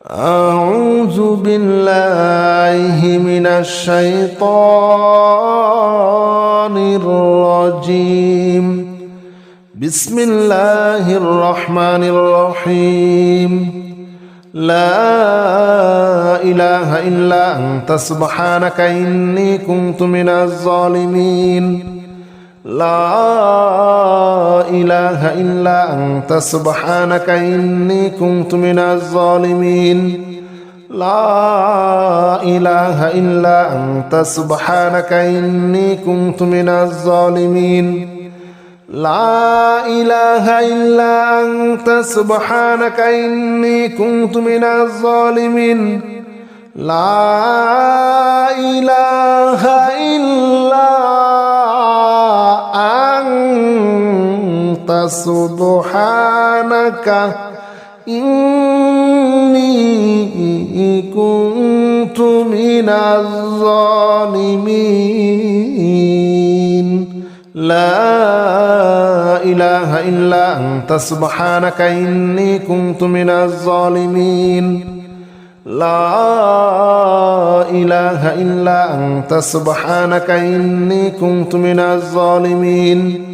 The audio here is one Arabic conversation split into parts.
أعوذ بالله من الشيطان الرجيم. بسم الله الرحمن الرحيم. لا إله إلا أنت سبحانك إني كنت من الظالمين. لا إله إلا أنت سبحانك إني كنت من الظالمين. لا إله إلا أنت سبحانك إني كنت من الظالمين. لا إله إلا أنت سبحانك إني كنت من الظالمين. لا إله إلا أنت سبحانك إني كنت من الظالمين. لا إله إلا أنت سبحانك إني كنت من الظالمين. لا إله إلا أنت سبحانك إني كنت من الظالمين.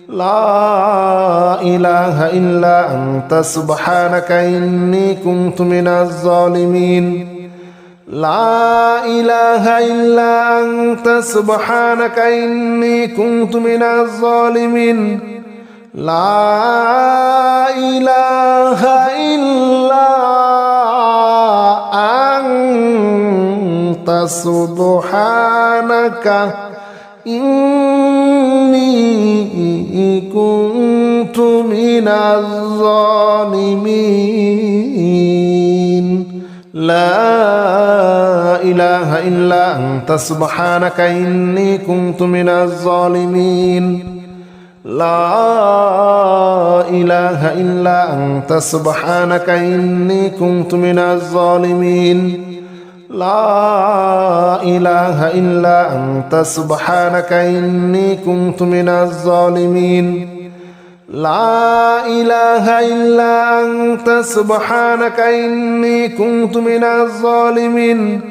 لا إله إلا أنت سبحانك إني كنت من الظالمين. لا إله إلا أنت سبحانك إني كنت من الظالمين. لا إله إلا أنت سبحانك إني كنت من الظالمين. لا إله إلا أنت سبحانك إني كنت من الظالمين. لا إله إلا أنت سبحانك إني كنت من الظالمين. لا إله إلا أنت سبحانك إني كنت من الظالمين. لا إله إلا أنت سبحانك إني كنت من الظالمين.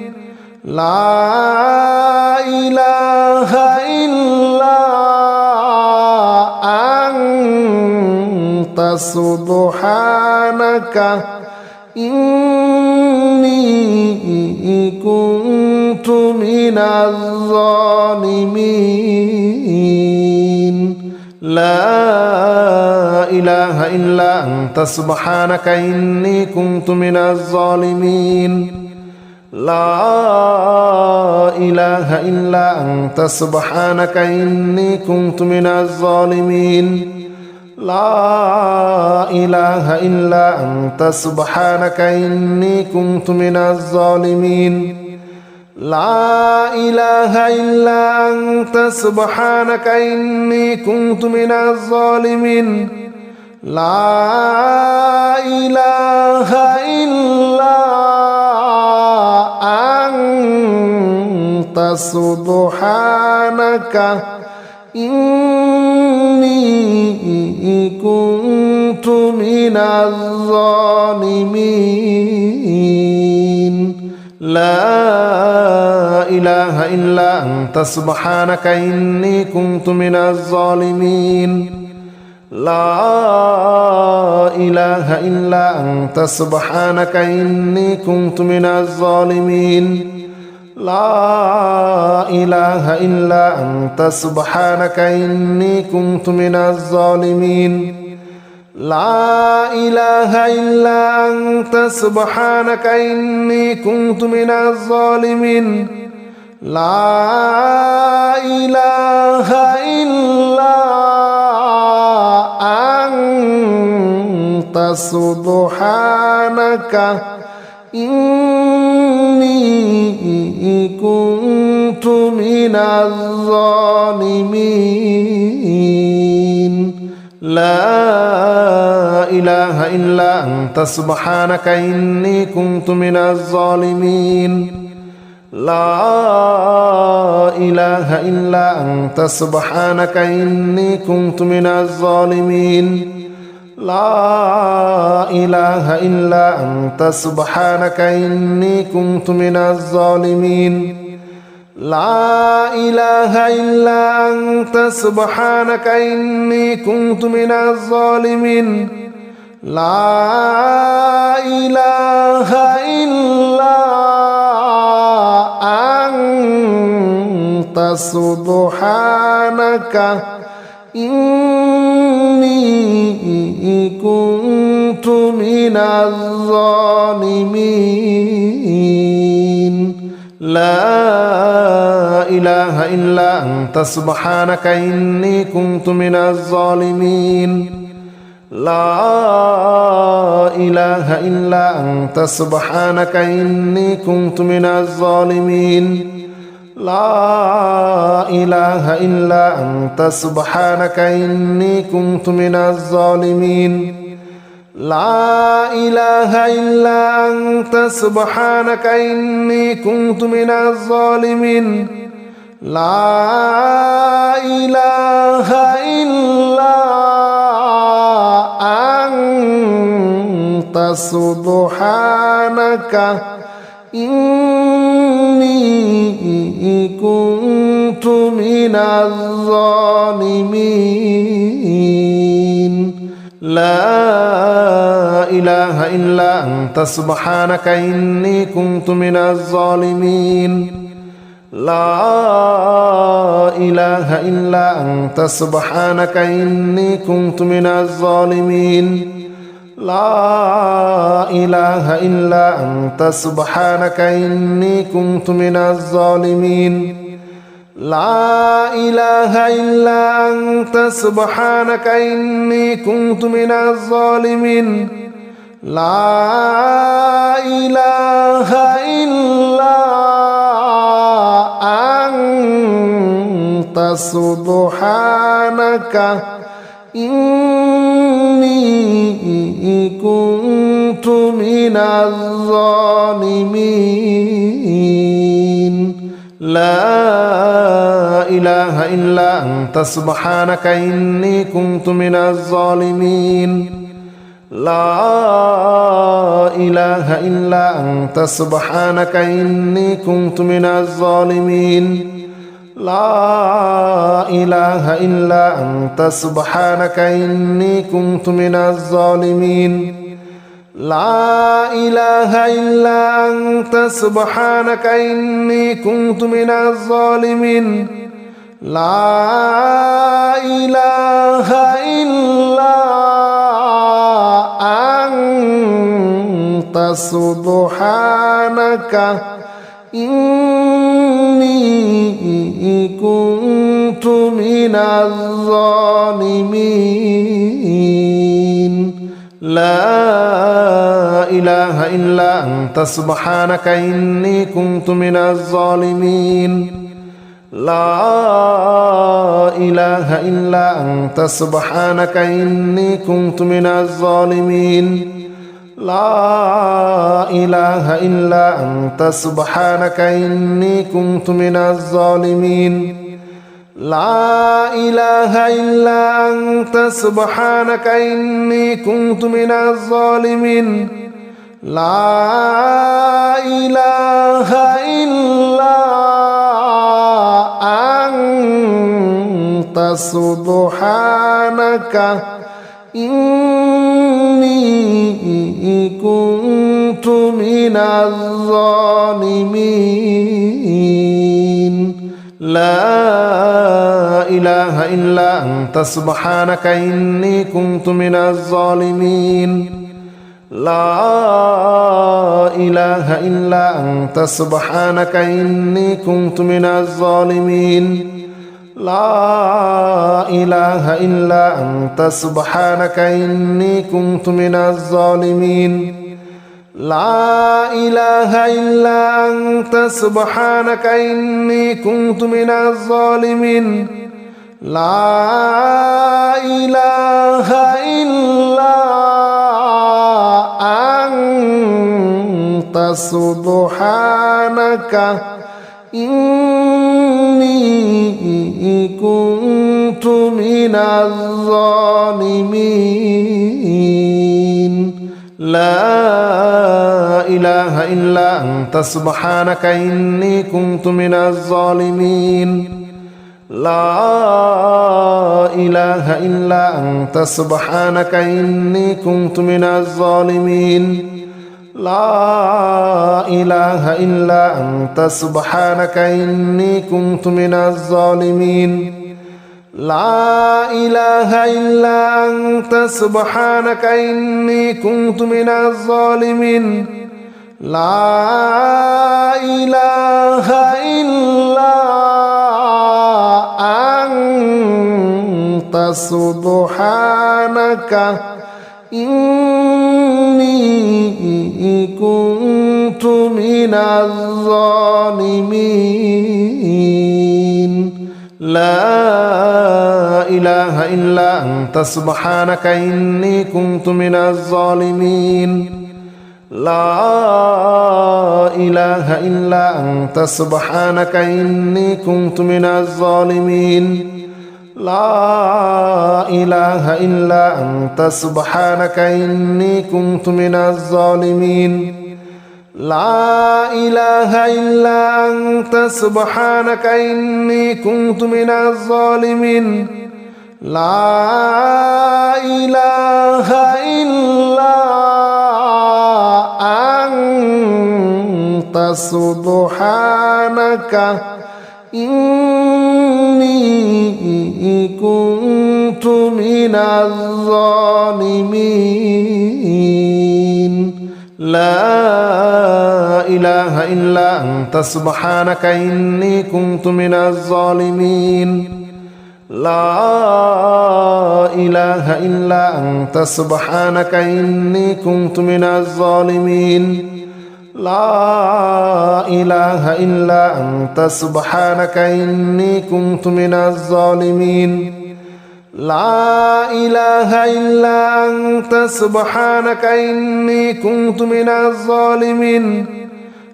لا إله إلا أنت سبحانك إني كنت من الظالمين. لا إله إلا أنت سبحانك إني كنت من الظالمين. لا إله إلا أنت سبحانك إني كنت من الظالمين. لا إله إلا أنت سبحانك إني كنت من الظالمين. لا إله إلا أنت سبحانك إني كنت من الظالمين. لا إله إلا أنت سبحانك إني كنت من الظالمين. لا إله إلا أنت سبحانك إني كنت من الظالمين. لا إله إلا أنت سبحانك إني كنت من الظالمين. لا إله إلا أنت سبحانك إني كنت من الظالمين. لا إله إلا أنت سبحانك إني كنت من الظالمين. لا إله إلا أنت سبحانك إني كنت من الظالمين. لا إله إلا أنت سبحانك إني كنت من الظالمين. لا إله إلا أنت سبحانك إني كنت من الظالمين. لا إله إلا أنت سبحانك إني كنت من الظالمين لا إله إلا أنت سبحانك إني كنت من الظالمين لا إله إلا أنت سبحانك إني كنت من الظالمين لا إله إلا أنت سبحانك إني كنت من الظالمين لا إله إلا أنت سبحانك إني كنت من الظالمين لا إله إلا أنت سبحانك إني كنت من الظالمين لا إله إلا أنت سبحانك إني كنت من الظالمين لا إله إلا أنت سبحانك إني كنت من الظالمين لا إله إلا أنت سبحانك إني كنت من الظالمين لا إله إلا أنت سبحانك إني كنت من الظالمين لا إله إلا أنت سبحانك إني كنت من الظالمين لا إله إلا أنت سبحانك إني كنت من الظالمين لا إله إلا أنت سبحانك إني كنت من الظالمين لا إله إلا أنت سبحانك إني كنت من الظالمين لا إله إلا أنت سبحانك إني كنت من الظالمين لا إله إلا أنت سبحانك إني كنت من الظالمين لا إله إلا أنت سبحانك إني كنت من الظالمين لا إله إلا أنت سبحانك إني كنت من الظالمين لا إله إلا أنت سبحانك إني كنت من الظالمين لا إله إلا أنت سبحانك إني كنت من الظالمين لا إله إلا أنت سبحانك إني كنت من الظالمين لا إله إلا أنت سبحانك إني كنت من الظالمين لا إله إلا أنت سبحانك إني كنت من الظالمين لا إله إلا أنت سبحانك إني كنت من الظالمين لا إله إلا أنت سبحانك إني كنت من الظالمين لا إله إلا أنت سبحانك إني كنت من الظالمين لا إله إلا أنت سبحانك إني كنت من الظالمين لا إله إلا أنت سبحانك إني كنت من الظالمين لا إله إلا أنت سبحانك إني كنت من الظالمين لا إله إلا أنت سبحانك إني كنت من الظالمين لا إله إلا أنت سبحانك إني كنت من الظالمين لا إله إلا أنت سبحانك إني كنت من الظالمين لا إله إلا أنت سبحانك إني كنت من الظالمين لا إله إلا أنت سبحانك إني كنت من الظالمين لا إله إلا أنت سبحانك إني كنت من الظالمين لا إله إلا أنت سبحانك إني كنت من الظالمين لا إله إلا أنت سبحانك إني كنت من الظالمين لا إله إلا أنت سبحانك إني كنت من الظالمين لا إله إلا أنت سبحانك إني كنت من الظالمين لا إله إلا أنت سبحانك إني كنت من الظالمين لا إله إلا أنت سبحانك إني كنت من الظالمين لا إله إلا أنت سبحانك إني كنت من الظالمين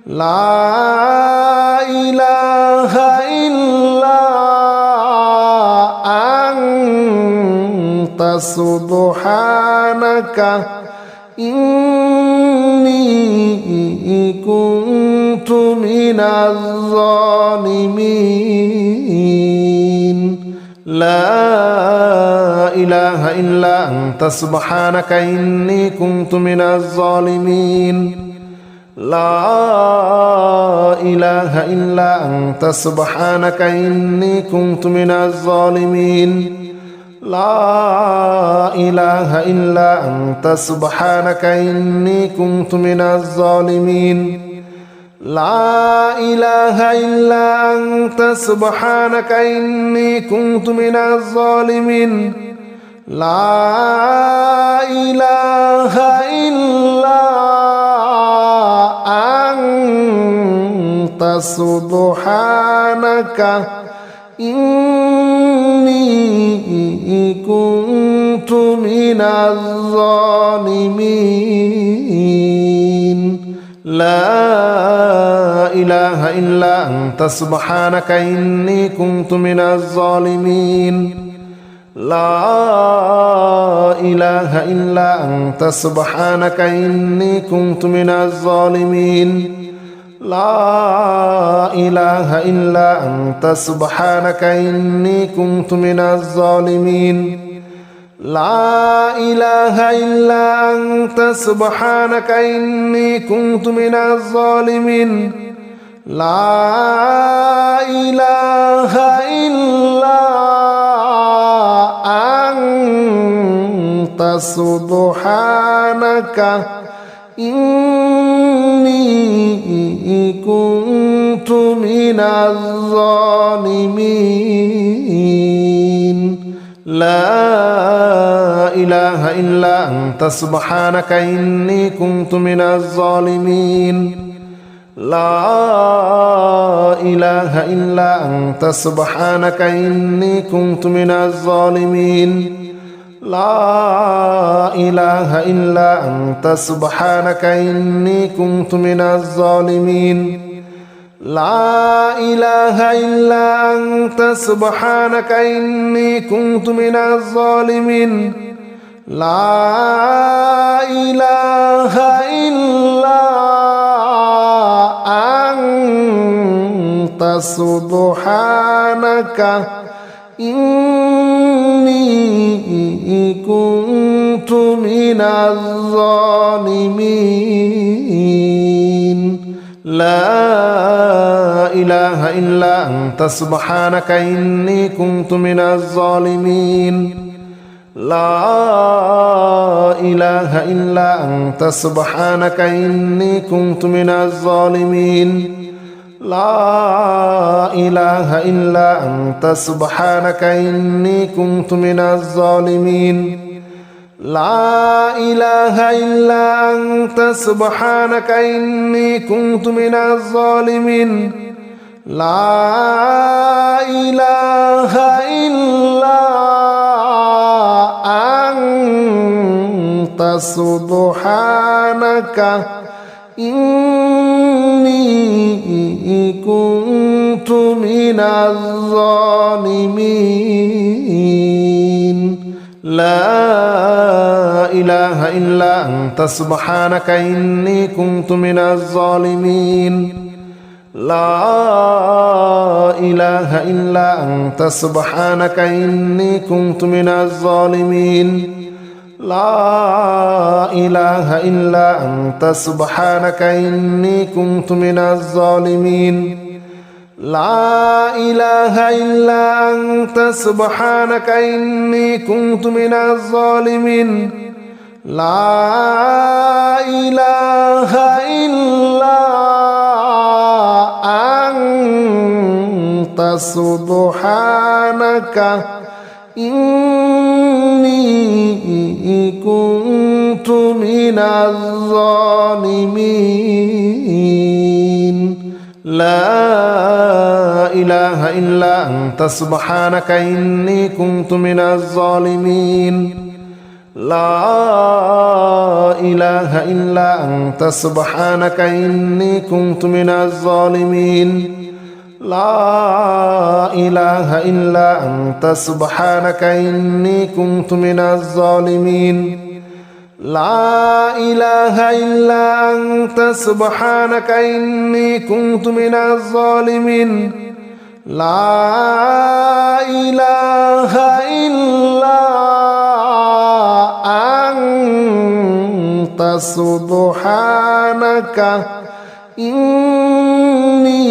لا إله إلا أنت سبحانك إني كنت من الظالمين لا إله إلا أنت سبحانك إني كنت من الظالمين لا إله إلا أنت سبحانك إني كنت من الظالمين لا إله إلا أنت سبحانك إني كنت من الظالمين لا إله إلا أنت سبحانك إني كنت من الظالمين لا إله إلا أنت سبحانك إني كنت من الظالمين لا إله إلا أنت سبحانك إني كنت من الظالمين لا إله إلا أنت سبحانك إني كنت من الظالمين لا إله إلا أنت سبحانك إني كنت من الظالمين لا إله إلا أنت سبحانك إني كنت من الظالمين لا إله إلا أنت سبحانك إني كنت من الظالمين لا إله إلا أنت سبحانك إني كنت من الظالمين لا إله إلا أنت سبحانك إني كنت من الظالمين لا إله إلا أنت سبحانك إني كنت من الظالمين لا إله إلا أنت سبحانك إني كنت من الظالمين لا إله إلا أنت سبحانك إني كنت من الظالمين لا إله إلا أنت سبحانك إني كنت من الظالمين لا إله إلا أنت سبحانك إني كنت من الظالمين لا إله إلا أنت سبحانك إني كنت من الظالمين لا إله إلا أنت سبحانك إني كنت من الظالمين لا إله إلا أنت سبحانك إني كنت من الظالمين لا إله إلا أنت سبحانك إني كنت من الظالمين لا إله إلا أنت سبحانك إني كنت من الظالمين لا إله إلا أنت سبحانك إني كنت من الظالمين لا إله إلا أنت سبحانك إني كنت من الظالمين لا إله إلا أنت سبحانك إني كنت من الظالمين لا إله إلا أنت سبحانك إني كنت من الظالمين لا إله إلا أنت سبحانك إني كنت من الظالمين لا إله إلا أنت سبحانك إني كنت من الظالمين لا إله إلا أنت سبحانك إني كنت من الظالمين لا إله إلا أنت سبحانك إني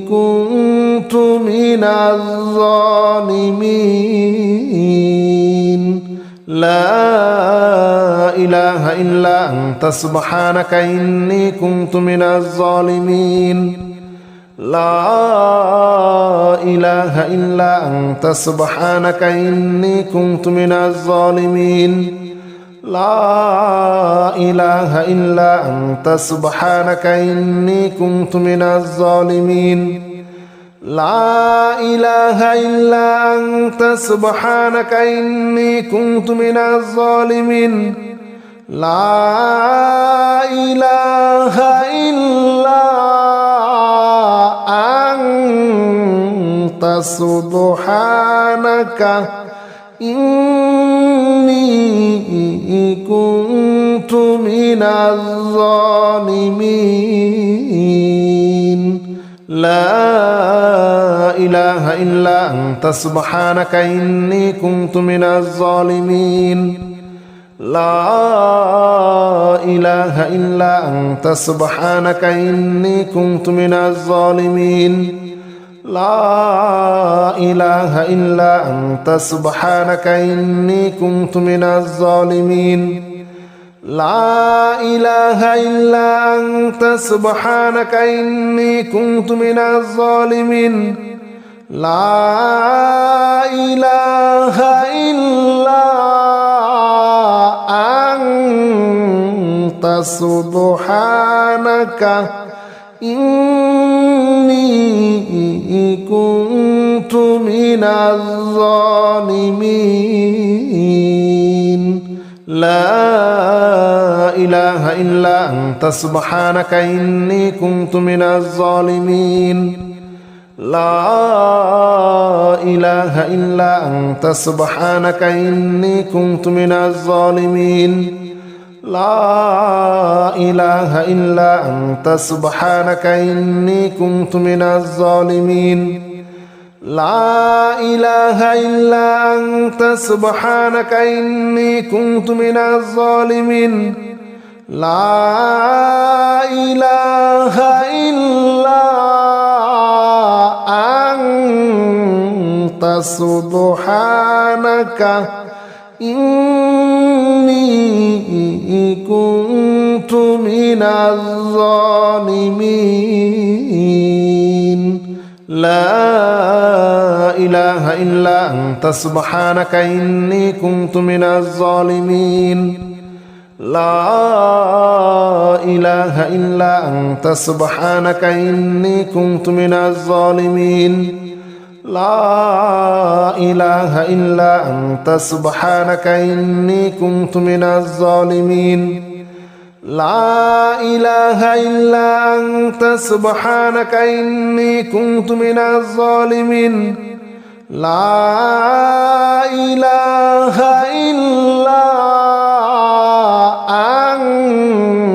كنت من الظالمين لا إله إلا أنت سبحانك إني كنت من الظالمين لا إله إلا أنت سبحانك إني كنت من الظالمين لا إله إلا أنت سبحانك إني كنت من الظالمين لا إله إلا أنت سبحانك إني كنت من الظالمين لا إله إلا أنت سبحانك إني كنت من الظالمين لا إله إلا أنت سبحانك إني كنت من الظالمين لا إله إلا أنت سبحانك إني كنت من الظالمين لا إله إلا أنت سبحانك إني كنت من الظالمين لا إله إلا أنت سبحانك إني كنت من الظالمين لا إله إلا أنت سبحانك إني كنت من الظالمين لا إله إلا أنت سبحانك إني كنت من الظالمين لا إله إلا أنت سبحانك إني كنت من الظالمين لا إله إلا أنت سبحانك إني كنت من الظالمين لا إله إلا أنت سبحانك إني كنت من الظالمين لا إله إلا أنت سبحانك إني كنت من الظالمين لا إله إلا أنت سبحانك إني كنت من الظالمين لا إله إلا أنت سبحانك إني كنت من الظالمين لا إله إلا أنت سبحانك إني كنت من الظالمين لا إله إلا أنت سبحانك إني كنت من الظالمين لا إله إلا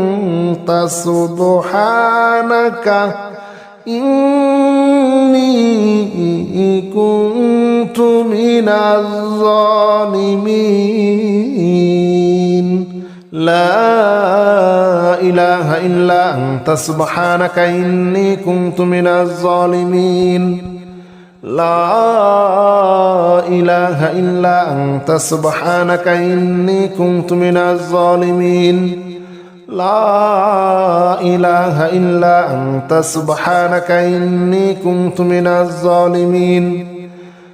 أنت سبحانك إني كنت من الظالمين لا إله إلا أنت سبحانك إني كنت من الظالمين لا إله إلا أنت سبحانك إني كنت من الظالمين لا إله إلا أنت سبحانك إني كنت من الظالمين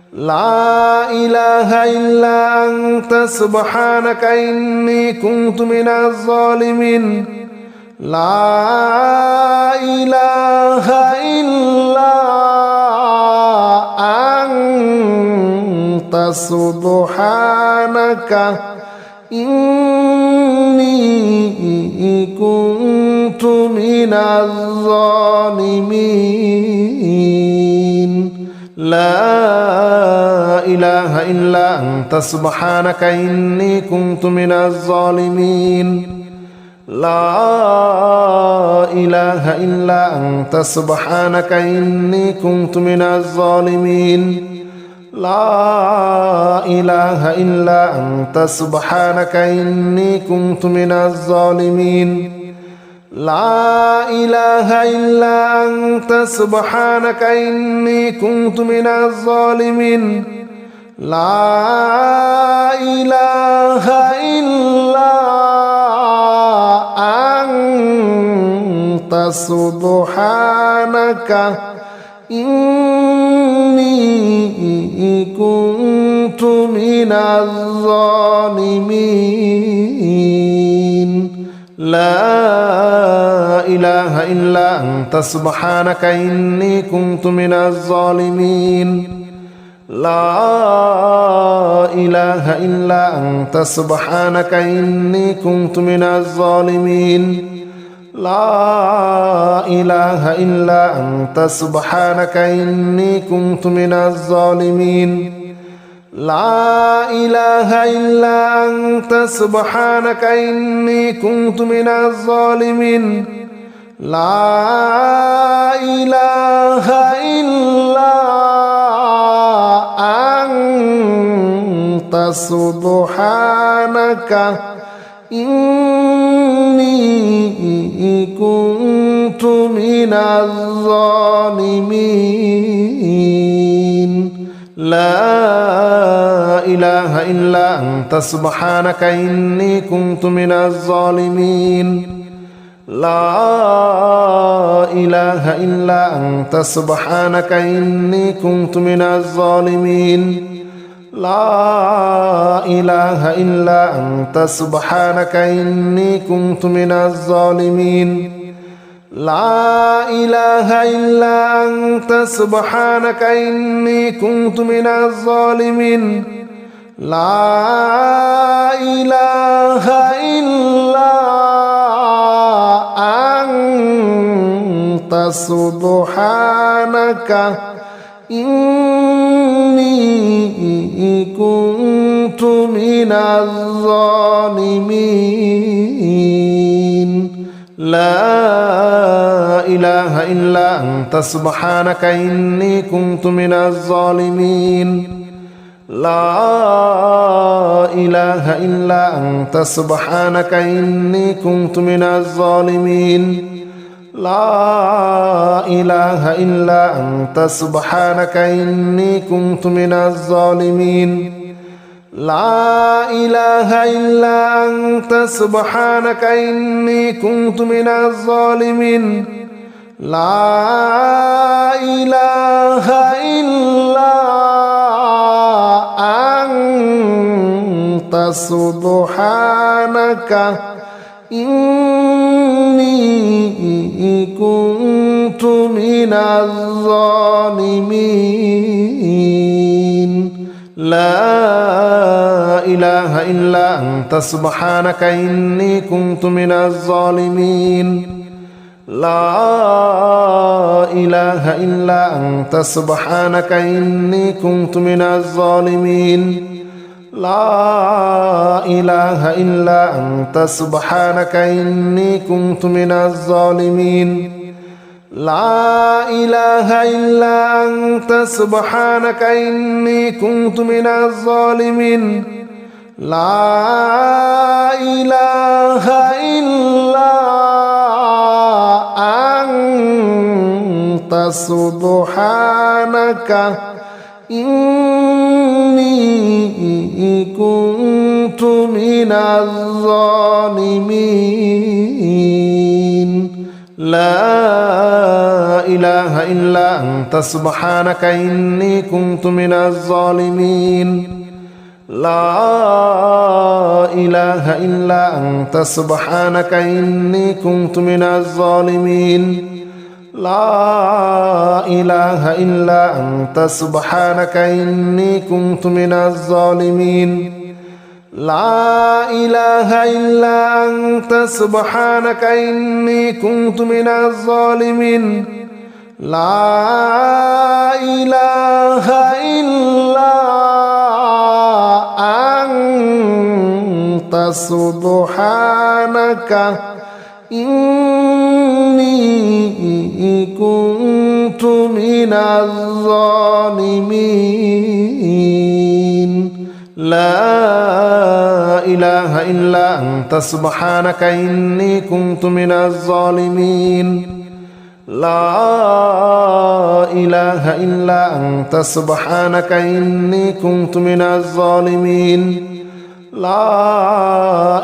لا إله إلا أنت سبحانك إني كنت من الظالمين لا إله إلا أنت سبحانك إني كنت من الظالمين لا إله إلا أنت سبحانك إني كنت من الظالمين لا إله إلا أنت سبحانك إني كنت من الظالمين لا إله إلا أنت سبحانك إني كنت من الظالمين لا إله إلا أنت سبحانك إني كنت من الظالمين لا إله إلا أنت سبحانك إني كنت من الظالمين لا إله إلا أنت سبحانك إني كنت من الظالمين لا إله إلا أنت سبحانك إني كنت من الظالمين لا إله إلا أنت سبحانك إني كنت من الظالمين لا إله إلا أنت سبحانك إني كنت من الظالمين لا إله إلا أنت سبحانك إني كنت من الظالمين لا إله إلا أنت سبحانك إني كنت من الظالمين لا إله إلا أنت سبحانك إني كنت من الظالمين لا إله إلا أنت سبحانك إني كنت من الظالمين لا إله إلا أنت سبحانك إني كنت من الظالمين لا إله إلا أنت سبحانك إني كنت من الظالمين لا إله إلا أنت سبحانك إني كنت من الظالمين لا إله إلا أنت سبحانك إني كنت من الظالمين لا إله إلا أنت سبحانك إني كنت من الظالمين لا إله إلا أنت سبحانك إني كنت من الظالمين لا إله إلا أنت سبحانك إني كنت من الظالمين لا إله إلا أنت سبحانك إني كنت من الظالمين لا إله إلا أنت سبحانك إني كنت من الظالمين لا إله إلا أنت سبحانك إني كنت من الظالمين لا إله إلا أنت سبحانك إني كنت من الظالمين لا إله إلا أنت سبحانك إني كنت من الظالمين لا إله إلا أنت سبحانك إني كنت من الظالمين لا إله إلا أنت سبحانك إني كنت من الظالمين لا إله إلا أنت سبحانك إني كنت من الظالمين لا إله إلا أنت سبحانك إني كنت من الظالمين لا إله إلا أنت سبحانك إني كنت من الظالمين لا إله إلا أنت سبحانك إني كنت من الظالمين لا إله إلا أنت سبحانك إني كنت من الظالمين لا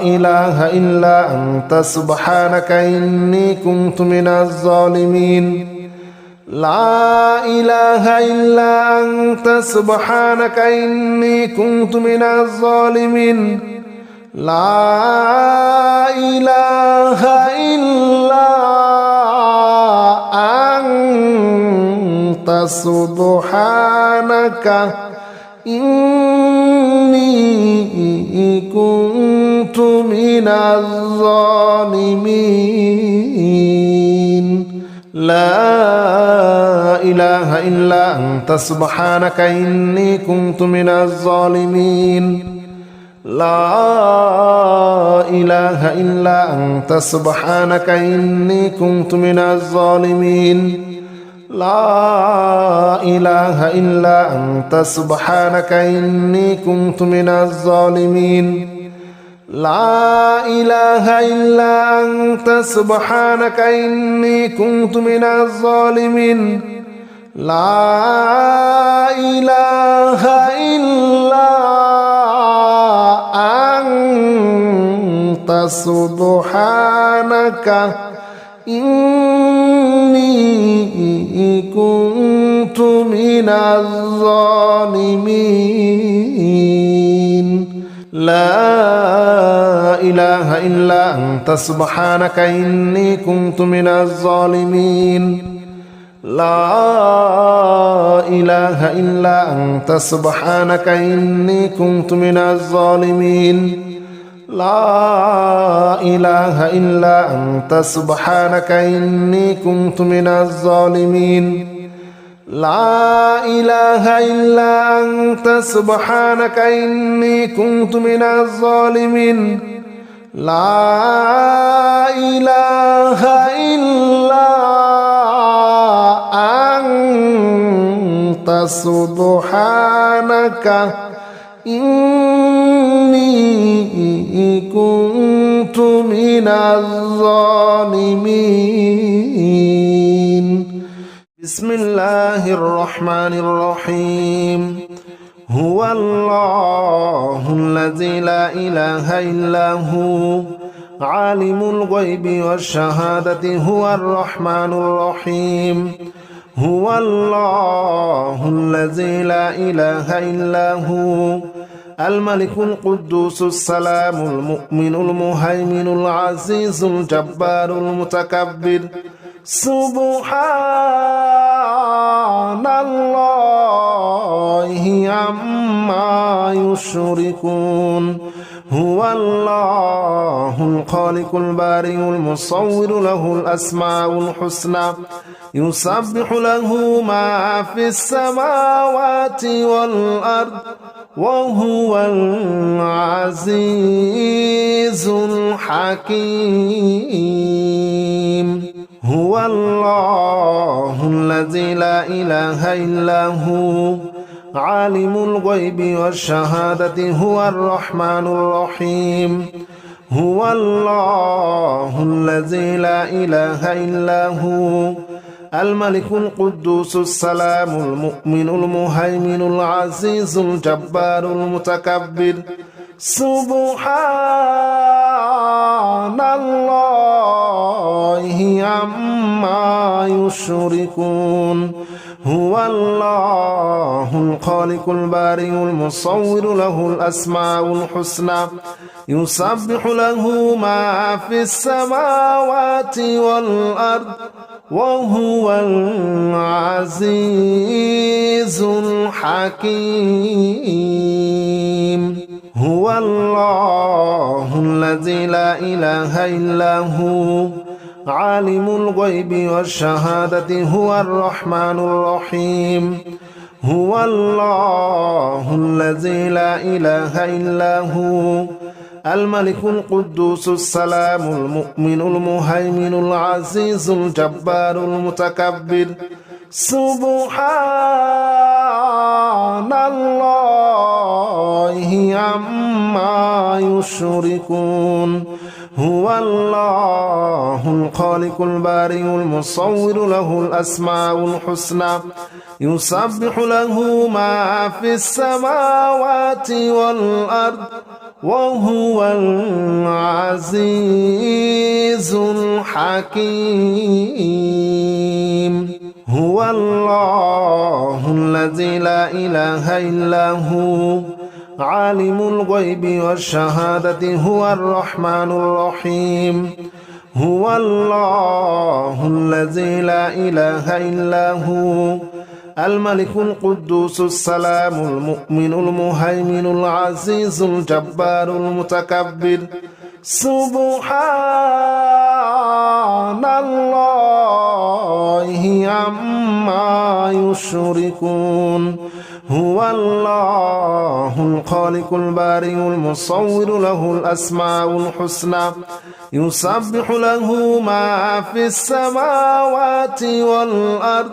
إله إلا أنت سبحانك إني كنت من الظالمين لا إله إلا أنت سبحانك إني كنت من الظالمين لا إله إلا أنت سبحانك إني كنت من الظالمين لا إله إلا أنت سبحانك إني كنت من الظالمين لا إله إلا أنت سبحانك إني كنت من الظالمين لا إله إلا أنت سبحانك إني كنت من الظالمين لا إله إلا أنت سبحانك إني كنت من الظالمين لا إله إلا أنت سبحانك إني كنت من الظالمين لا إله إلا أنت سبحانك إني كنت من الظالمين لا إله إلا أنت سبحانك إني كنت من الظالمين لا إله إلا أنت سبحانك إني كنت من الظالمين لا إله إلا أنت سبحانك إني كنت من الظالمين لا إله إلا أنت سبحانك إني كنت من الظالمين بسم الله الرحمن الرحيم هو الله الذي لا إله إلا هو عالم الغيب والشهادة هو الرحمن الرحيم هو الله الذي لا إله إلا هو الملك القدوس السلام المؤمن المهيمن العزيز الجبار المتكبر سبحان الله عما يشركون هو الله الخالق البارئ المصور له الأسماء الحسنى يسبح له ما في السماوات والأرض وهو العزيز الحكيم هو الله الذي لا إله إلا هو عالم الغيب والشهادة هو الرحمن الرحيم هو الله الذي لا إله إلا هو الملك القدوس السلام المؤمن المهيمن العزيز الجبار المتكبر سبحان الله عما يشركون هو الله الخالق البارئ المصور له الأسماء الحسنى يسبح له ما في السماوات والأرض وهو العزيز الحكيم هو الله الذي لا إله إلا هو عالم الغيب والشهادة هو الرحمن الرحيم هو الله الذي لا إله إلا هو الملك القدوس السلام المؤمن المهيمن العزيز الجبار المتكبر سبحان الله عما يشركون هو الله الخالق البارئ المصور له الأسماء الحسنى يسبح له ما في السماوات والأرض وهو العزيز الحكيم هو الله الذي لا إله إلا هو عالم الغيب والشهادة هو الرحمن الرحيم هو الله الذي لا إله إلا هو الملك القدوس السلام المؤمن المهيمن العزيز الجبار المتكبر سبحان الله عما عما يشركون هو الله الذي لا إله إلا هو عالم الغيب والشهادة هو الرحمن الرحيم هو الله الذي لا إله إلا هو الملك القدوس السلام المؤمن المهيمن العزيز الجبار المتكبر سبحان الله عما يشركون هو الله الذي لا إله إلا هو عما يشركون هو الله الخالق البارئ المصور له الأسماء الحسنى يسبح له ما في السماوات والأرض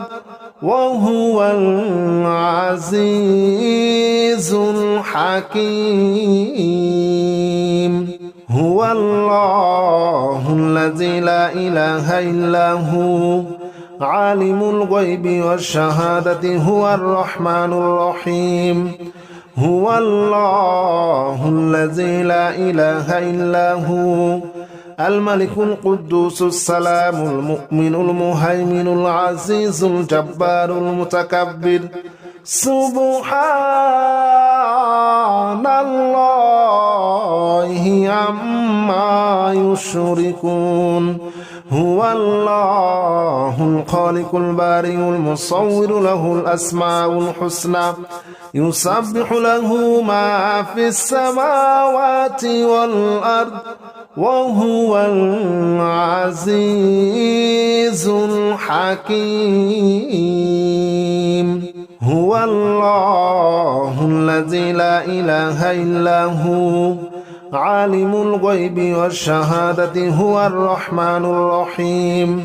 وهو العزيز الحكيم هو الله الذي لا إله إلا هو عالم الغيب والشهادة هو الرحمن الرحيم هو الله الذي لا إله إلا هو الملك القدوس السلام المؤمن المهيمن العزيز الجبار المتكبر سبحان الله عما يشركون هو الله الله الخالق البارئ المصور له الأسماء الحسنى يسبح له ما في السماوات والأرض وهو العزيز الحكيم هو الله الذي لا إله إلا هو عالم الغيب والشهادة هو الرحمن الرحيم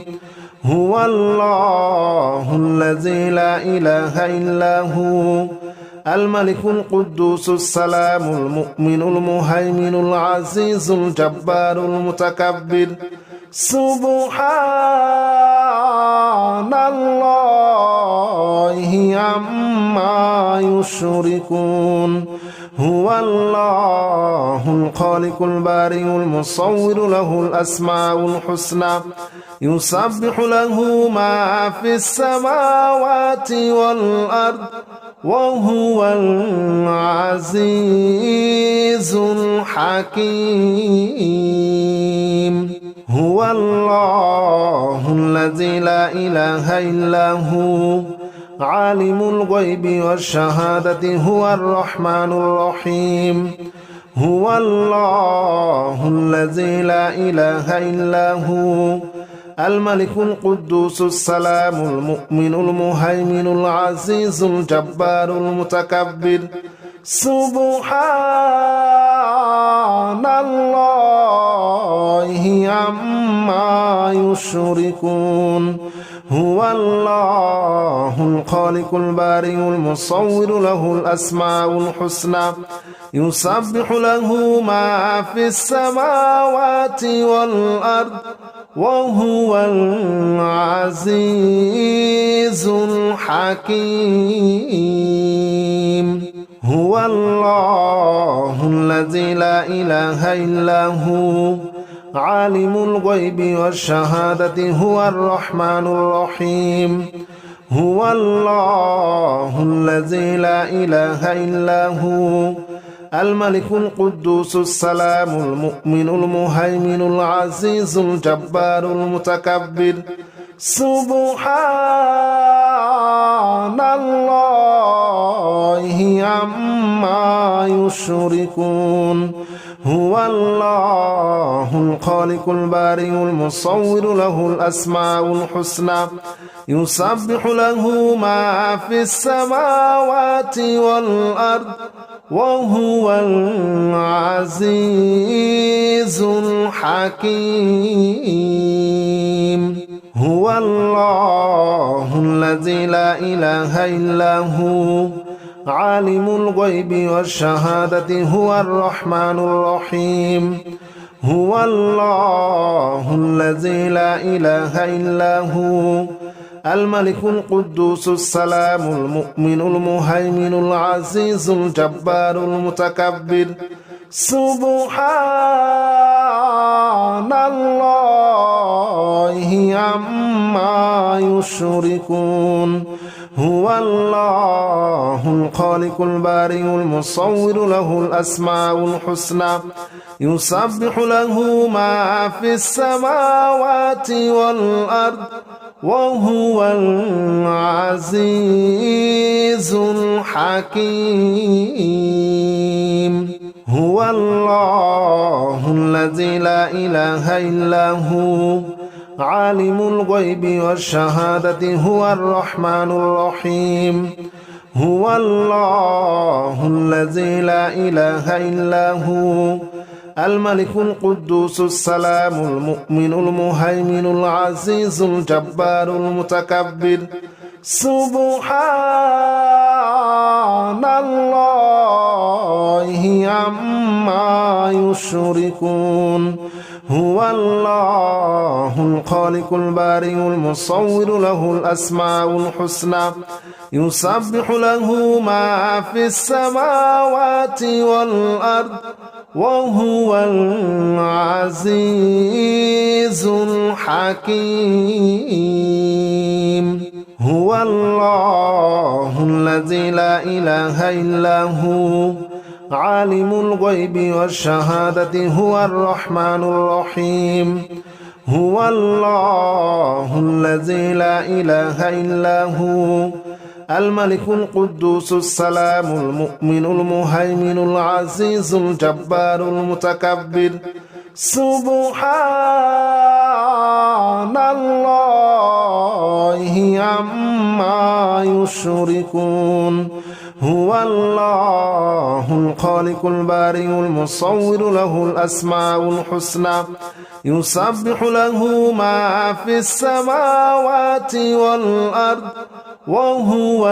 هو الله الذي لا إله إلا هو الملك القدوس السلام المؤمن المهيمن العزيز الجبار المتكبر سبحان الله عما يشركون هو الله الخالق البارئ المصور له الأسماء الحسنى يسبح له ما في السماوات والأرض وهو العزيز الحكيم هو الله الذي لا إله إلا هو عالم الغيب والشهادة هو الرحمن الرحيم هو الله الذي لا إله إلا هو الملك القدوس السلام المؤمن المهيمن العزيز الجبار المتكبر سبحان الله عما يشركون هو الله الخالق البارئ المصور له الأسماء الحسنى يسبح له ما في السماوات والأرض وهو العزيز الحكيم هو الله الذي لا إله إلا هو عالم الغيب والشهادة هو الرحمن الرحيم هو الله الذي لا إله إلا هو الملك القدوس السلام المؤمن المهيمن العزيز الجبار المتكبر سبحان الله عما يشركون هو الله الخالق البارئ المصور له الأسماء الحسنى يسبح له ما في السماوات والأرض وهو العزيز الحكيم هو الله الذي لا إله إلا هو عالم الغيب والشهادة هو الرحمن الرحيم هو الله الذي لا إله إلا هو الملك القدوس السلام المؤمن المهيمن العزيز الجبار المتكبر سبحان الله عما يشركون هو الله الخالق البارئ المصور له الأسماء الحسنى يسبح له ما في السماوات والأرض وهو العزيز الحكيم هو الله الذي لا إله إلا هو عالم الغيب والشهادة هو الرحمن الرحيم هو الله الذي لا إله إلا هو الملك القدوس السلام المؤمن المهيمن العزيز الجبار المتكبر سبحان الله عما يشركون هو الله الخالق البارئ المصور له الأسماء الحسنى يسبح له ما في السماوات والأرض وهو العزيز الحكيم هو الله الذي لا إله إلا هو عالم الغيب والشهادة هو الرحمن الرحيم هو الله الذي لا إله إلا هو الملك القدوس السلام المؤمن المهيمن العزيز الجبار المتكبر سبحان الله عما يشركون هو الله الخالق البارئ المصور له الأسماء الحسنى يسبح له ما في السماوات والأرض وهو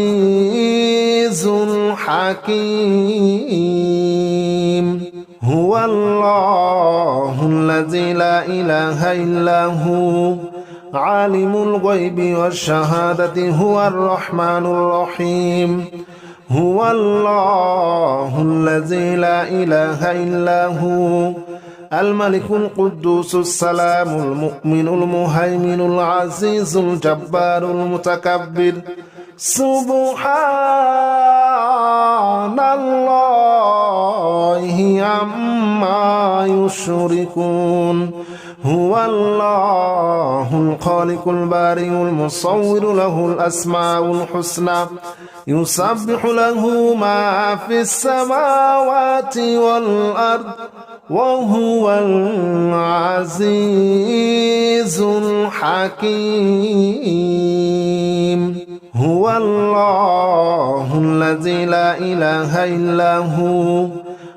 العزيز الحكيم هو الله الذي لا إله إلا هو عالم الغيب والشهادة هو الرحمن الرحيم هو الله الذي لا إله إلا هو الملك القدوس السلام المؤمن المهيمن العزيز الجبار المتكبر سبحان الله عما يشركون هو الله الخالق البارئ المصور له الأسماء الحسنى يسبح له ما في السماوات والأرض وهو العزيز الحكيم هو الله الذي لا إله إلا هو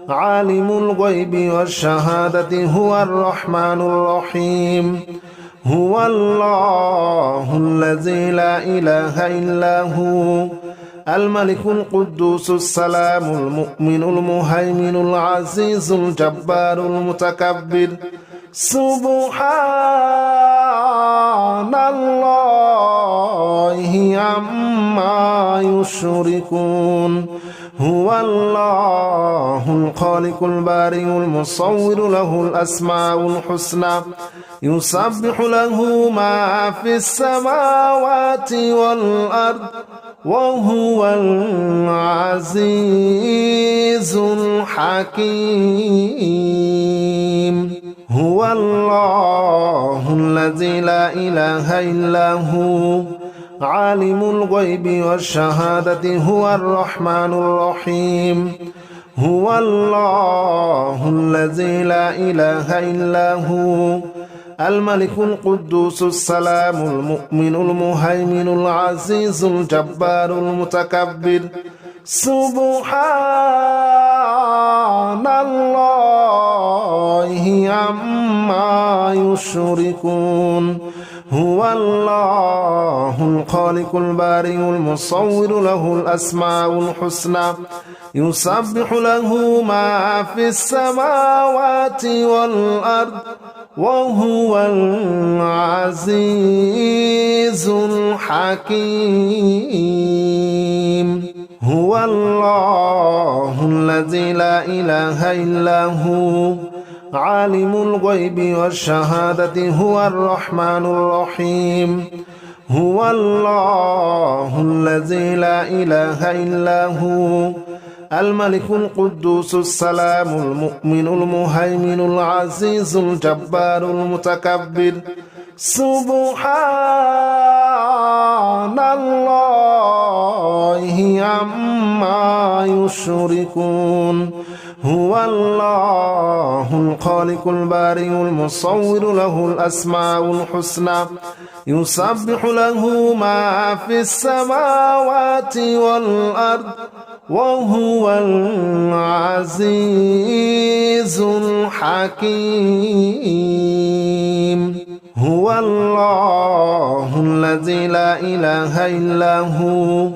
عالم الغيب والشهادة هو الرحمن الرحيم هو الله الذي لا إله إلا هو الملك القدوس السلام المؤمن المهيمن العزيز الجبار المتكبر سبحان الله عما يشركون هو الله الخالق البارئ المصور له الأسماء الحسنى يسبح له ما في السماوات والأرض وهو العزيز الحكيم هو الله الذي لا إله إلا هو عالم الغيب والشهادة هو الرحمن الرحيم هو الله الذي لا إله إلا هو الملك القدوس السلام المؤمن المهيمن العزيز الجبار المتكبر سبحان الله عما يشركون هو الله الخالق البارئ المصور له الأسماء الحسنى يسبح له ما في السماوات والأرض وهو العزيز الحكيم هو الله الذي لا إله إلا هو عالم الغيب والشهادة هو الرحمن الرحيم هو الله الذي لا إله إلا هو الملك القدوس السلام المؤمن المهيمن العزيز الجبار المتكبر سبحان الله عما يشركون هو الله الخالق البارئ المصور له الأسماء الحسنى يسبح له ما في السماوات والأرض وهو العزيز الحكيم هو الله الذي لا إله إلا هو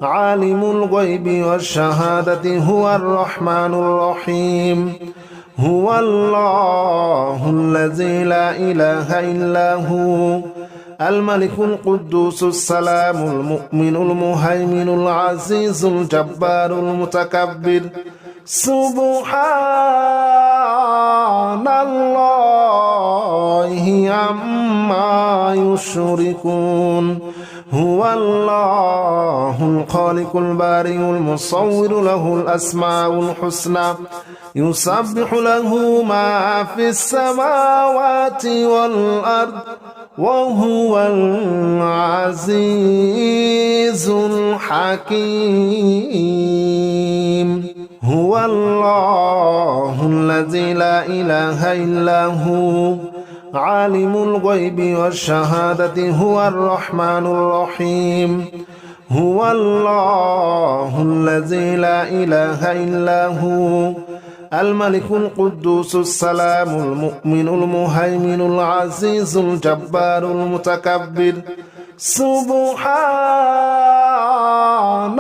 عالم الغيب والشهادة هو الرحمن الرحيم هو الله الذي لا إله إلا هو الملك القدوس السلام المؤمن المهيمن العزيز الجبار المتكبر سبحان الله عما يشركون هو الله الخالق البارئ المصور له الأسماء الحسنى يسبح له ما في السماوات والأرض وهو العزيز الحكيم هو الله الذي لا إله إلا هو عالم الغيب والشهادة هو الرحمن الرحيم هو الله الذي لا إله إلا هو الملك القدوس السلام المؤمن المهيمن العزيز الجبار المتكبر سبحان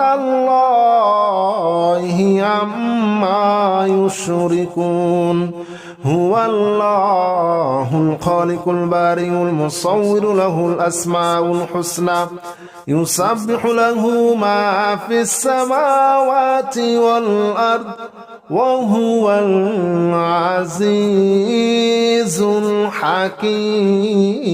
الله عما يشركون هو الله الخالق البارئ المصور له الأسماء الحسنى يسبح له ما في السماوات والأرض وهو العزيز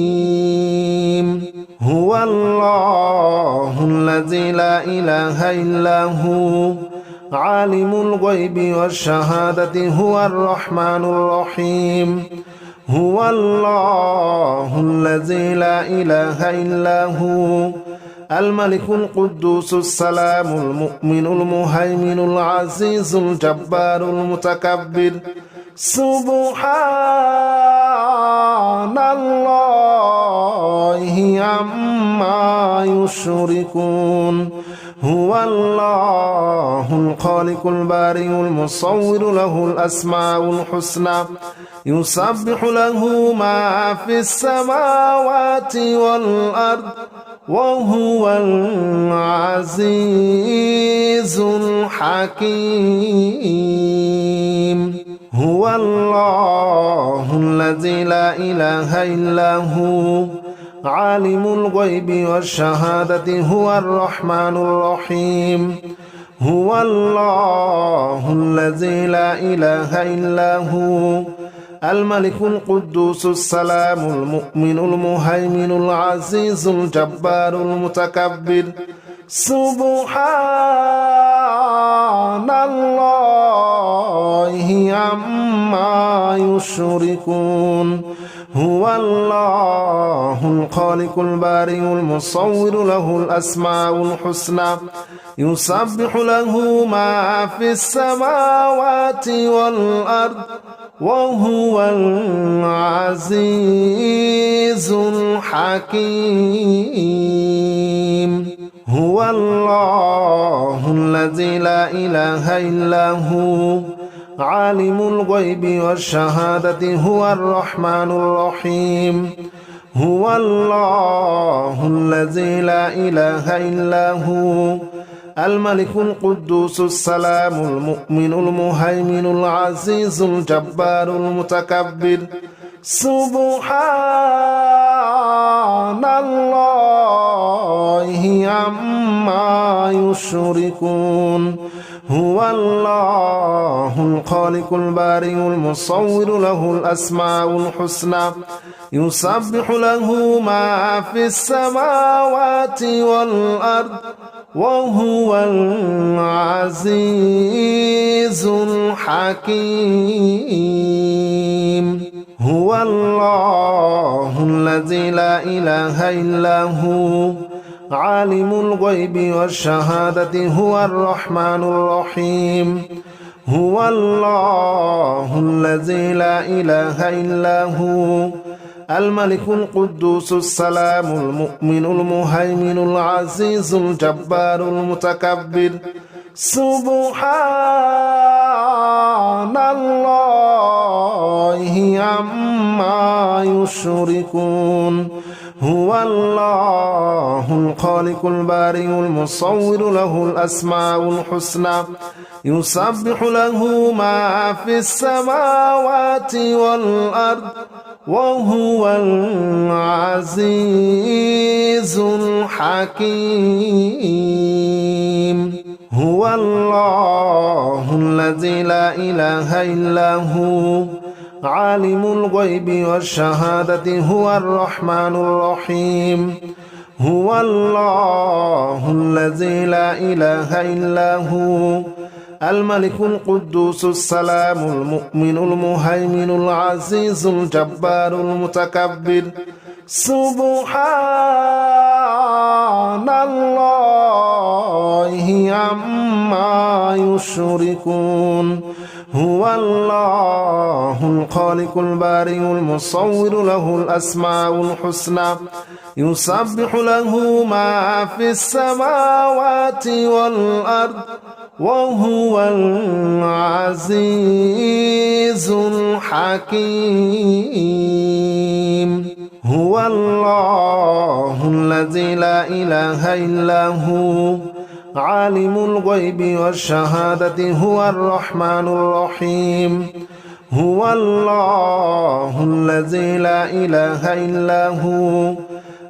الحكيم هو الله الذي لا إله إلا هو عالم الغيب والشهادة هو الرحمن الرحيم هو الله الذي لا إله إلا هو الملك القدوس السلام المؤمن المهيمن العزيز الجبار المتكبر سبحان الله عما يشركون هو الله الخالق البارئ المصور له الأسماء الحسنى يسبح له ما في السماوات والأرض وهو العزيز الحكيم هو الله الذي لا إله إلا هو عالم الغيب والشهادة هو الرحمن الرحيم هو الله الذي لا إله إلا هو الملك القدوس السلام المؤمن المهيمن العزيز الجبار المتكبر سبحان الله عما يشركون هو الله الخالق البارئ المصور له الأسماء الحسنى يسبح له ما في السماوات والأرض وهو العزيز الحكيم هو الله الذي لا إله إلا هو عالم الغيب والشهادة هو الرحمن الرحيم هو الله الذي لا إله إلا هو الملك القدوس السلام المؤمن المهيمن العزيز الجبار المتكبر سبحان الله عما يشركون هو الله الخالق البارئ المصور له الأسماء الحسنى يسبح له ما في السماوات والأرض وهو العزيز الحكيم هو الله الذي لا إله إلا هو عالم الغيب والشهادة هو الرحمن الرحيم هو الله الذي لا إله إلا هو الملك القدوس السلام المؤمن المهيمن العزيز الجبار المتكبر سبحان الله عما يشركون هو الله الخالق البارئ المصور له الأسماء الحسنى يسبح له ما في السماوات والأرض وهو العزيز الحكيم هو الله الذي لا إله إلا هو عالم الغيب والشهادة هو الرحمن الرحيم هو الله الذي لا إله إلا هو الملك القدوس السلام المؤمن المهيمن العزيز الجبار المتكبر سبحان الله عما يشركون هو الله الخالق البارئ المصور له الأسماء الحسنى يسبح له ما في السماوات والأرض وهو العزيز الحكيم هو الله الذي لا إله إلا هو عالم الغيب والشهادة هو الرحمن الرحيم هو الله الذي لا إله إلا هو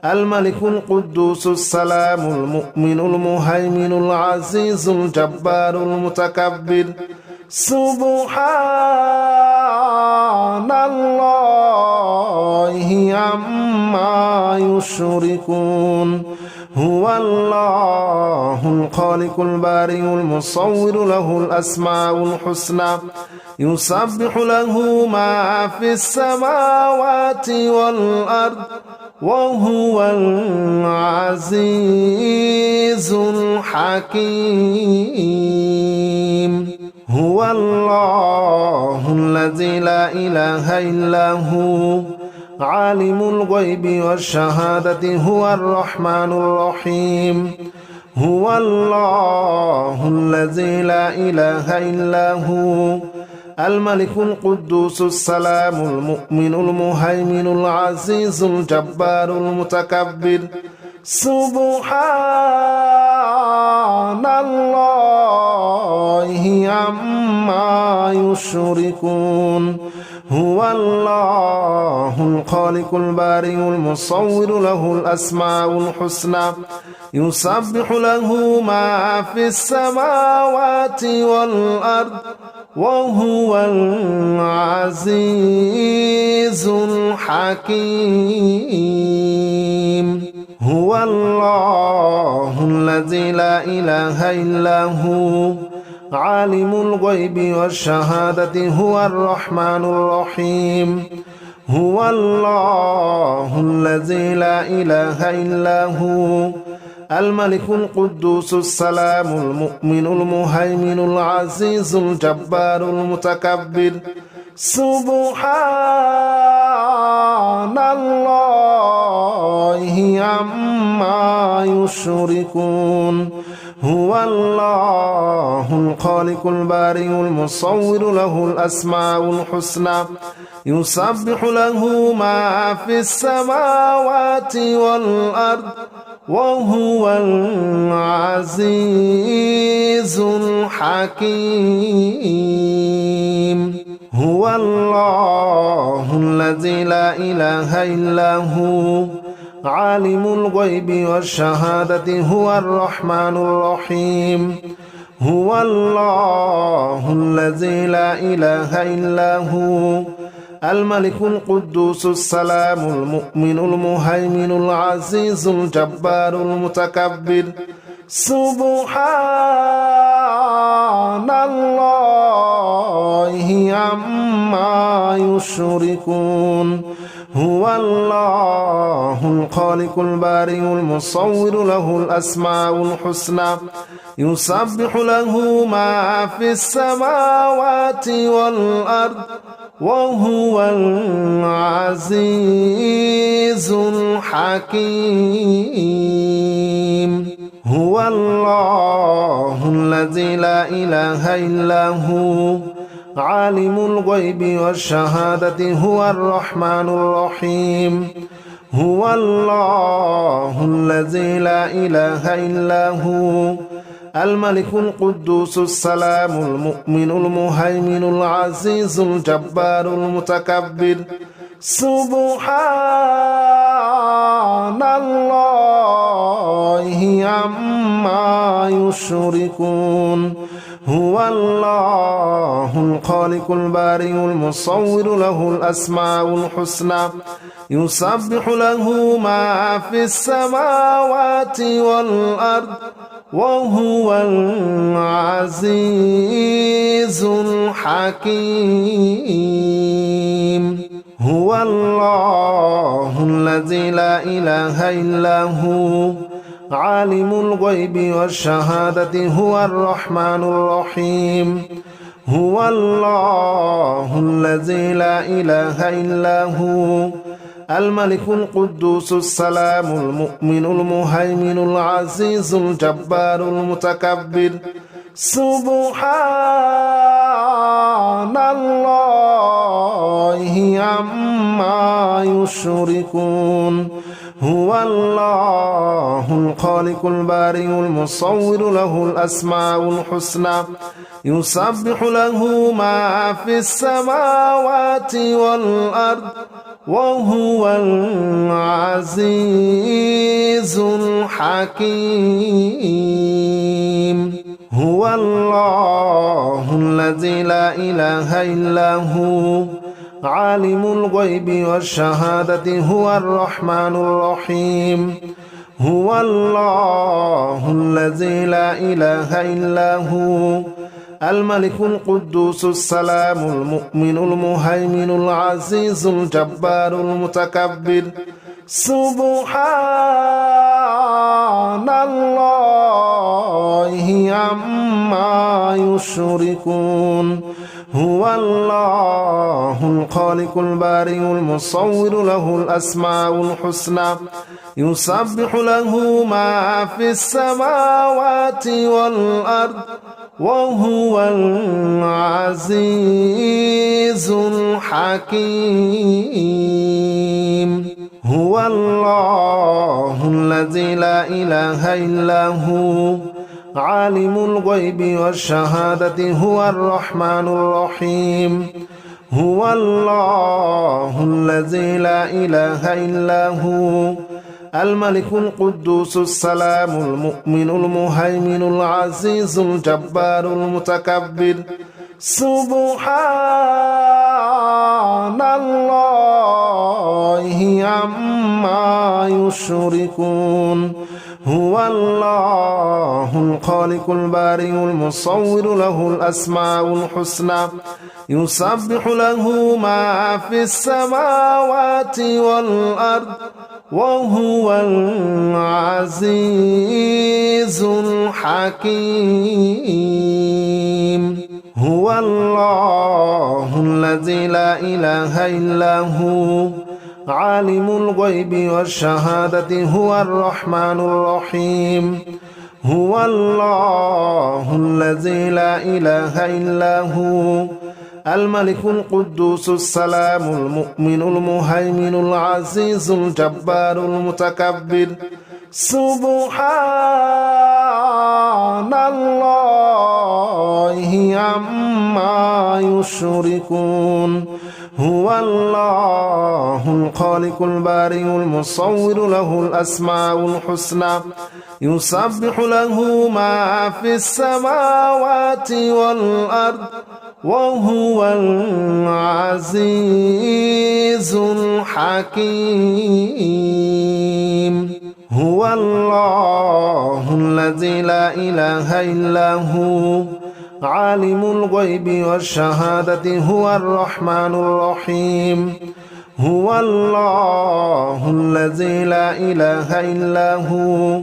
الملك القدوس السلام المؤمن المهيمن العزيز الجبار المتكبر سبحان الله عما يشركون هو الله الخالق البارئ المصور له الأسماء الحسنى يسبح له ما في السماوات والأرض وهو العزيز الحكيم هو الله الذي لا إله إلا هو عالم الغيب والشهادة هو الرحمن الرحيم هو الله الذي لا إله إلا هو الملك القدوس السلام المؤمن المهيمن العزيز الجبار المتكبر سبحان الله عما يشركون هو الله الخالق البارئ المصور له الأسماء الحسنى يسبح له ما في السماوات والأرض وهو العزيز الحكيم هو الله الذي لا إله إلا هو عالم الغيب والشهادة هو الرحمن الرحيم هو الله الذي لا إله إلا هو الملك القدوس السلام المؤمن المهيمن العزيز الجبار المتكبر سبحان الله عما يشركون هو الله الخالق البارئ المصور له الأسماء الحسنى يسبح له ما في السماوات والأرض وهو العزيز الحكيم هو الله الذي لا إله إلا هو عالم الغيب والشهادة هو الرحمن الرحيم هو الله الذي لا إله إلا هو الملك القدوس السلام المؤمن المهيمن العزيز الجبار المتكبر سبحان الله عما يشركون هو الله الخالق البارئ المصور له الأسماء الحسنى يسبح له ما في السماوات والأرض وهو العزيز الحكيم هو الله الذي لا إله إلا هو عالم الغيب والشهادة هو الرحمن الرحيم هو الله الذي لا إله إلا هو الملك القدوس السلام المؤمن المهيمن العزيز الجبار المتكبر سبحان الله عما يشركون هو الله الخالق البارئ المصور له الأسماء الحسنى يسبح له ما في السماوات والأرض وهو العزيز الحكيم هو الله الذي لا إله إلا هو عالم الغيب والشهادة هو الرحمن الرحيم هو الله الذي لا إله إلا هو الملك القدوس السلام المؤمن المهيمن العزيز الجبار المتكبر سبحان الله عما يشركون هو الله الخالق البارئ المصور له الأسماء الحسنى يسبح له ما في السماوات والأرض وهو العزيز الحكيم هو الله الذي لا إله إلا هو عالم الغيب والشهادة هو الرحمن الرحيم هو الله الذي لا إله إلا هو الملك القدوس السلام المؤمن المهيمن العزيز الجبار المتكبر سبحان الله عما يشركون هو الله الخالق البارئ المصور له الأسماء الحسنى يسبح له ما في السماوات والأرض وهو العزيز الحكيم هو الله الذي لا إله إلا هو عالم الغيب والشهادة هو الرحمن الرحيم هو الله الذي لا إله إلا هو الملك القدوس السلام المؤمن المهيمن العزيز الجبار المتكبر سبحان الله عما يشركون هو الله الخالق البارئ المصور له الأسماء الحسنى يسبح له ما في السماوات والأرض وهو العزيز الحكيم هو الله الذي لا إله إلا هو عالم الغيب والشهادة هو الرحمن الرحيم هو الله الذي لا إله إلا هو الملك القدوس السلام المؤمن المهيمن العزيز الجبار المتكبر سبحان الله عما يشركون هو الله الخالق البارئ المصور له الأسماء الحسنى يسبح له ما في السماوات والأرض وهو العزيز الحكيم هو الله الذي لا إله إلا هو عالم الغيب والشهادة هو الرحمن الرحيم هو الله الذي لا إله إلا هو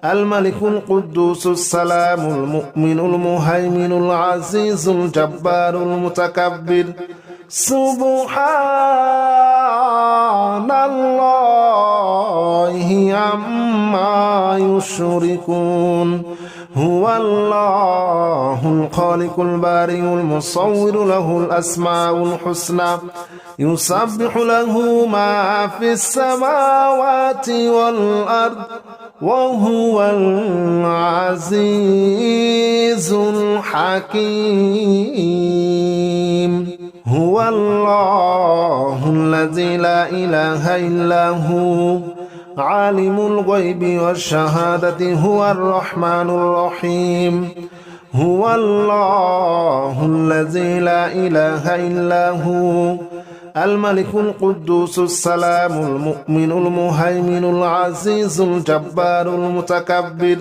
الملك القدوس السلام المؤمن المهيمن العزيز الجبار المتكبر سبحان الله عما يشركون هو الله الخالق البارئ المصور له الأسماء الحسنى يسبح له ما في السماوات والأرض وهو العزيز الحكيم هو الله الذي لا إله إلا هو عالم الغيب والشهادة هو الرحمن الرحيم هو الله الذي لا إله إلا هو الملك القدوس السلام المؤمن المهيمن العزيز الجبار المتكبر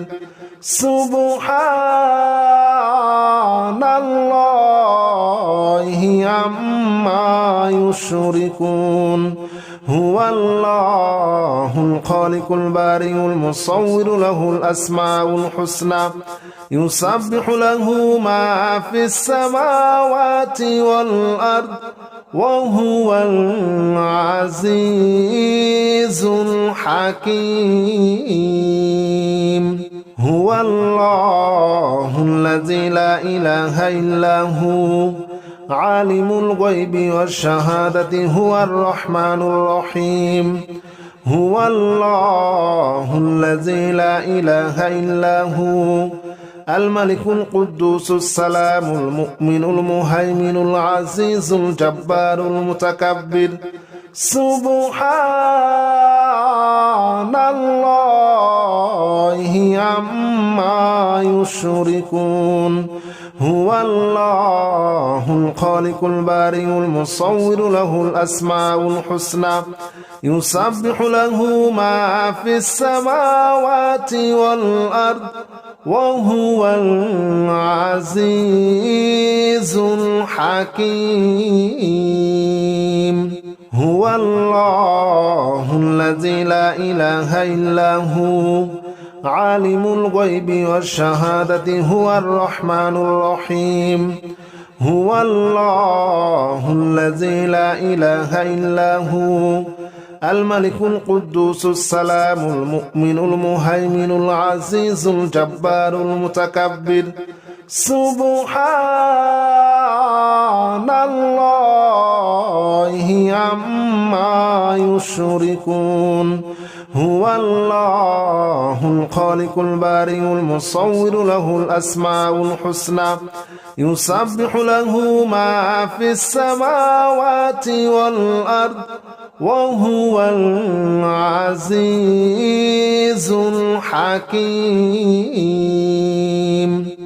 سبحان الله عما يشركون هو الله الخالق البارئ المصور له الأسماء الحسنى يسبح له ما في السماوات والأرض وهو العزيز الحكيم هو الله الذي لا إله إلا هو عالم الغيب والشهادة هو الرحمن الرحيم هو الله الذي لا إله إلا هو الملك القدوس السلام المؤمن المهيمن العزيز الجبار المتكبر سبحان الله عما يشركون هو الله الخالق البارئ المصور له الأسماء الحسنى يسبح له ما في السماوات والأرض وهو العزيز الحكيم هو الله الذي لا إله إلا هو عالم الغيب والشهادة هو الرحمن الرحيم هو الله الذي لا إله إلا هو الملك القدوس السلام المؤمن المهيمن العزيز الجبار المتكبر سبحان الله عما يشركون هو الله الخالق البارئ المصور له الأسماء الحسنى يسبح له ما في السماوات والأرض وهو العزيز الحكيم